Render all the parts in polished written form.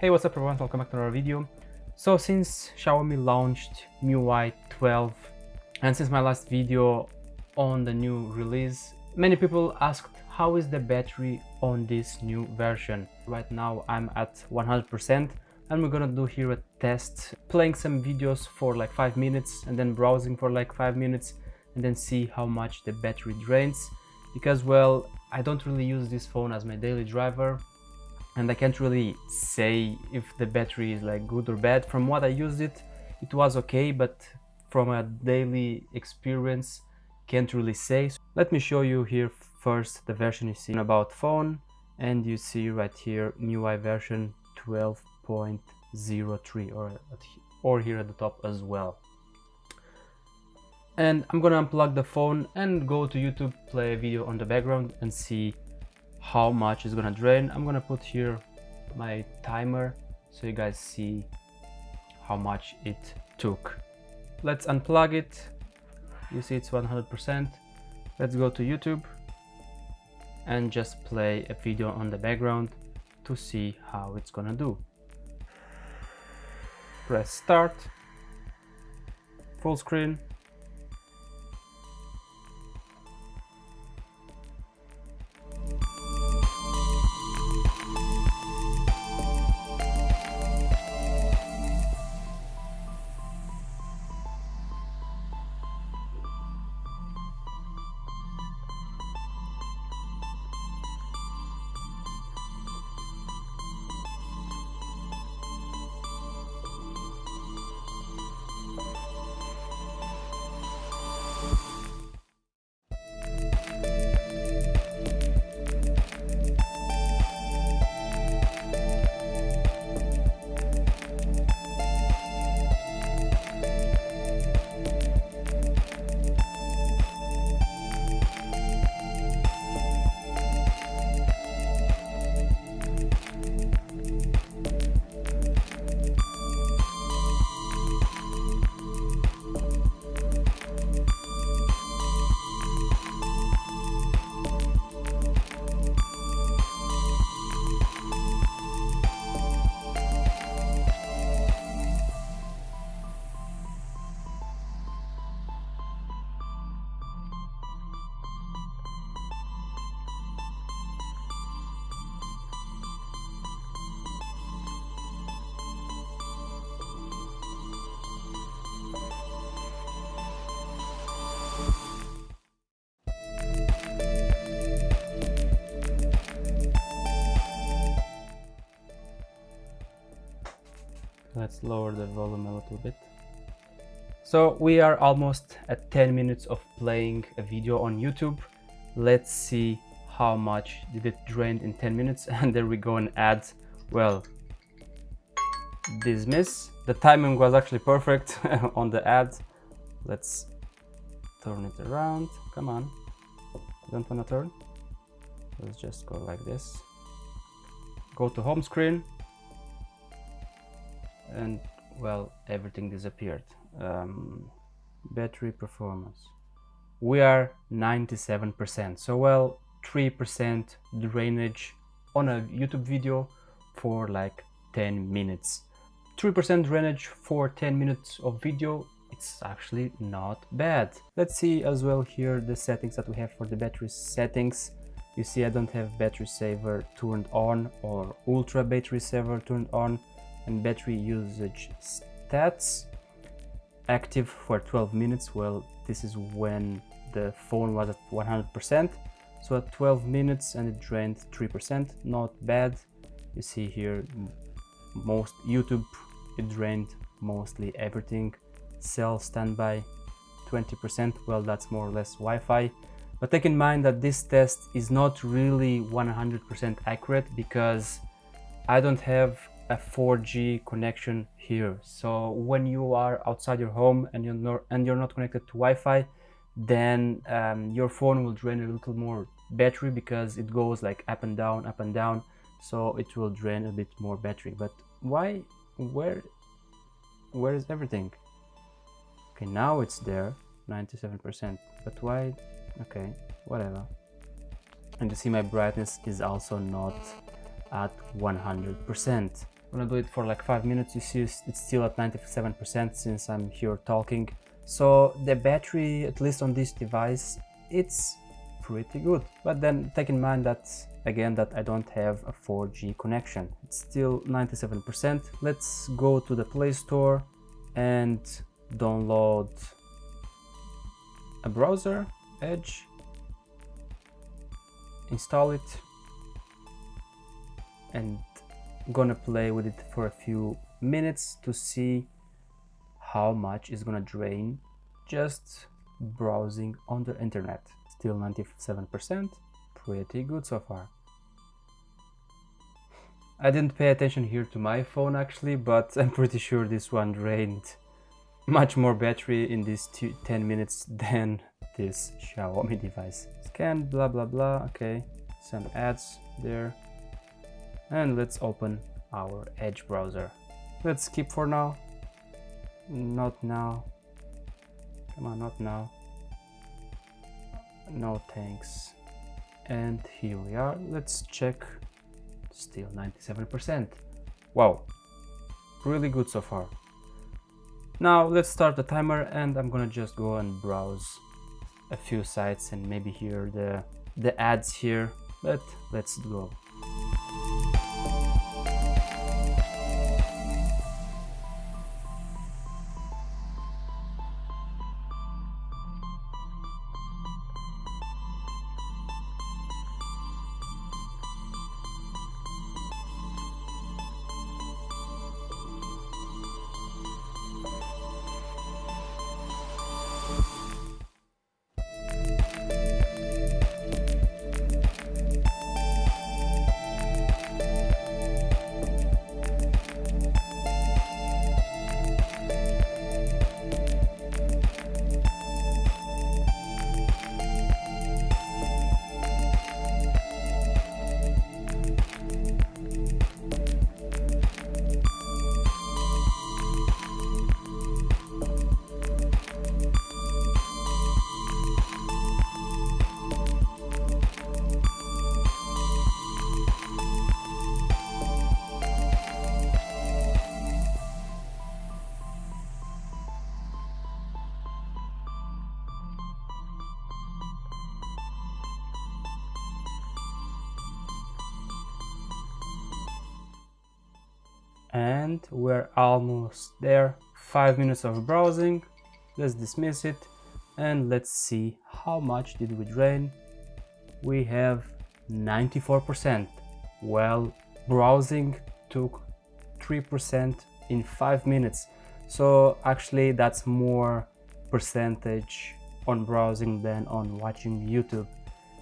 Hey, what's up everyone, welcome back to another video. So since Xiaomi launched MIUI 12 and since my last video on the new release, many people asked how is the battery on this new version. Right now I'm at 100% and we're gonna do here a test, playing some videos for like 5 minutes and then browsing for like 5 minutes and then see how much the battery drains, because well, I don't really use this phone as my daily driver and I can't really say if the battery is like good or bad. From what I used it was okay, but from a daily experience can't really say. So let me show you here first the version you see about phone, and you see right here MIUI version 12.03 or here at the top as well. And I'm gonna unplug the phone and go to YouTube, play a video on the background and see how much is gonna drain. I'm gonna put here my timer so you guys see how much it took. Let's unplug it. You see it's 100%. Let's go to YouTube and just play a video on the background to see how it's gonna do. Press start, full screen. Let's lower the volume a little bit. So we are almost at 10 minutes of playing a video on YouTube. Let's see how much did it drain in 10 minutes. And there we go, an ad. Well, dismiss. The timing was actually perfect on the ad. Let's turn it around. Come on. Don't want to turn? Let's just go like this. Go to home screen. And well, everything disappeared. Battery performance, we are 97%, so well, 3% drainage on a YouTube video for like 10 minutes. 3% drainage for 10 minutes of video, it's actually not bad. Let's see as well here the settings that we have for the battery settings. You see I don't have battery saver turned on or ultra battery saver turned on. And battery usage stats active for 12 minutes. Well, this is when the phone was at 100%, so at 12 minutes and it drained 3%, not bad. You see here most YouTube, it drained mostly everything. Cell standby 20%, well, that's more or less Wi-Fi, but take in mind that this test is not really 100% accurate because I don't have a 4G connection here. So when you are outside your home and you're not connected to Wi-Fi, then your phone will drain a little more battery because it goes like up and down, so it will drain a bit more battery. But why? Where is everything? Okay, now it's there, 97%, but why? Okay, whatever. And you see my brightness is also not at 100%. I'm gonna do it for like 5 minutes. You see it's still at 97% since I'm here talking. So the battery, at least on this device, it's pretty good. But then take in mind that again that I don't have a 4G connection. It's still 97%. Let's go to the Play Store and download a browser, Edge, install it, and gonna play with it for a few minutes to see how much is gonna drain just browsing on the internet. Still 97%, pretty good so far. I didn't pay attention here to my phone actually, but I'm pretty sure this one drained much more battery in these 10 minutes than this Xiaomi device. Scan, blah blah blah, okay, some ads there. And let's open our Edge browser. Let's skip for now. Not now. Come on, not now. No thanks. And here we are. Let's check. Still 97%. Wow, really good so far. Now let's start the timer, and I'm gonna just go and browse a few sites and maybe hear the ads here, but let's go. And we're almost there. 5 minutes of browsing. Let's dismiss it and let's see how much did we drain. We have 94%. Well, browsing took 3% in 5 minutes. So actually that's more percentage on browsing than on watching YouTube.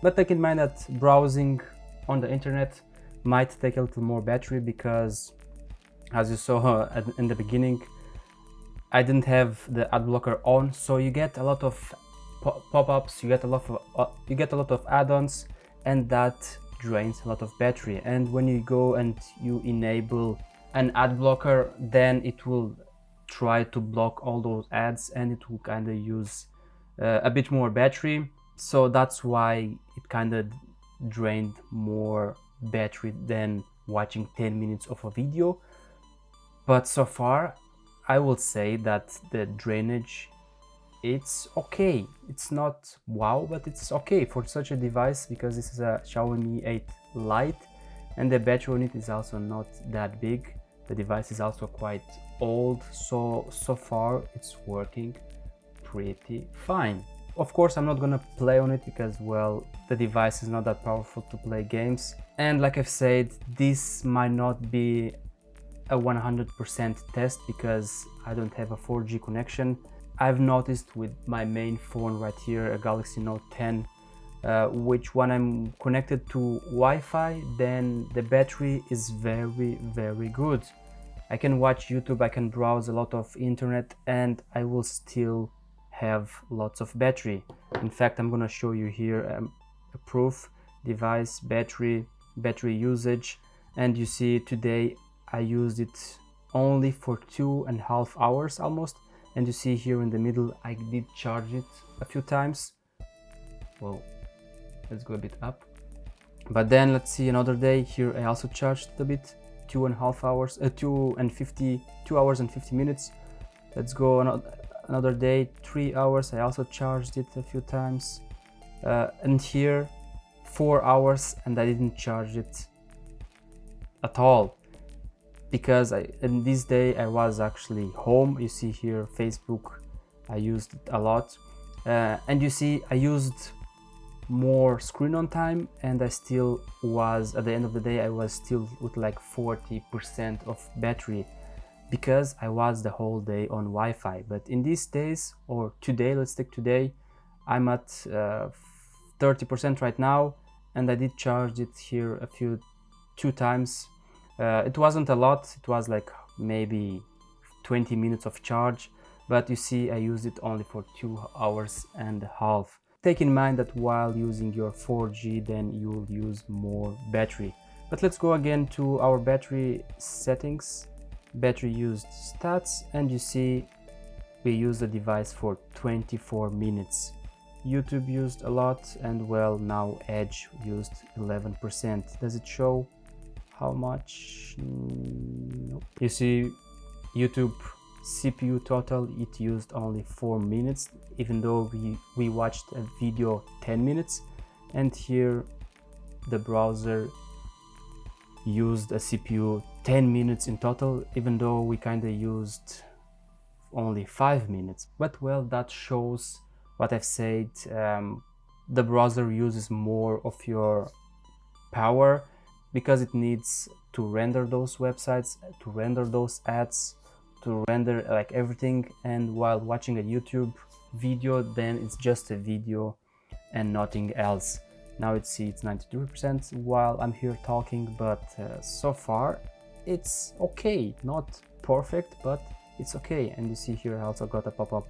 But take in mind that browsing on the internet might take a little more battery because, as you saw in the beginning, I didn't have the ad blocker on, so you get a lot of pop-ups, you get a lot of add-ons, and that drains a lot of battery. And when you go and you enable an ad blocker, then it will try to block all those ads and it will kind of use a bit more battery. So that's why it kind of drained more battery than watching 10 minutes of a video. But so far I will say that the drainage, it's okay. It's not wow, but it's okay for such a device because this is a Xiaomi 8 Lite and the battery on it is also not that big. The device is also quite old, so far it's working pretty fine. Of course, I'm not gonna play on it because, well, the device is not that powerful to play games. And like I've said, this might not be a 100% test because I don't have a 4G connection. I've noticed with my main phone right here, a Galaxy Note 10, which when I'm connected to Wi-Fi, then the battery is very good. I can watch YouTube, I can browse a lot of internet, and I will still have lots of battery. In fact, I'm gonna show you here a proof: device, battery usage, and you see today I used it only for 2.5 hours almost, and you see here in the middle I did charge it a few times. Well, let's go a bit up. But then let's see another day, here I also charged it a bit, 2.5 hours, 2 hours and 50 minutes. Let's go another day, 3 hours. I also charged it a few times. And here 4 hours, and I didn't charge it at all, because in this day I was actually home. You see here Facebook, I used it a lot, and you see I used more screen on time, and I still was, at the end of the day, I was still with like 40% of battery, because I was the whole day on Wi-Fi. But in these days, or today, let's take today, I'm at 30% right now, and I did charge it here two times. It wasn't a lot, it was like maybe 20 minutes of charge, but you see I used it only for 2.5 hours. Take in mind that while using your 4G, then you'll use more battery. But let's go again to our battery settings, battery used stats, and you see we use the device for 24 minutes. YouTube used a lot, and well, now Edge used 11%. Does it show how much? Nope. You see YouTube CPU total, it used only 4 minutes, even though we watched a video 10 minutes. And here the browser used a CPU 10 minutes in total, even though we kind of used only 5 minutes. But well, that shows what I've said. The browser uses more of your power, because it needs to render those websites, to render those ads, to render like everything. And while watching a YouTube video, then it's just a video and nothing else. Now it's 92% while I'm here talking, but so far it's okay. Not perfect, but it's okay. And you see here I also got a pop-up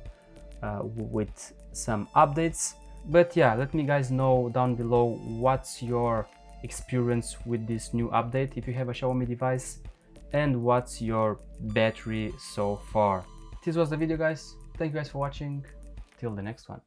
with some updates. But yeah, let me guys know down below what's your experience with this new update if you have a Xiaomi device, and what's your battery so far. This was the video, guys. Thank you guys for watching. Till the next one.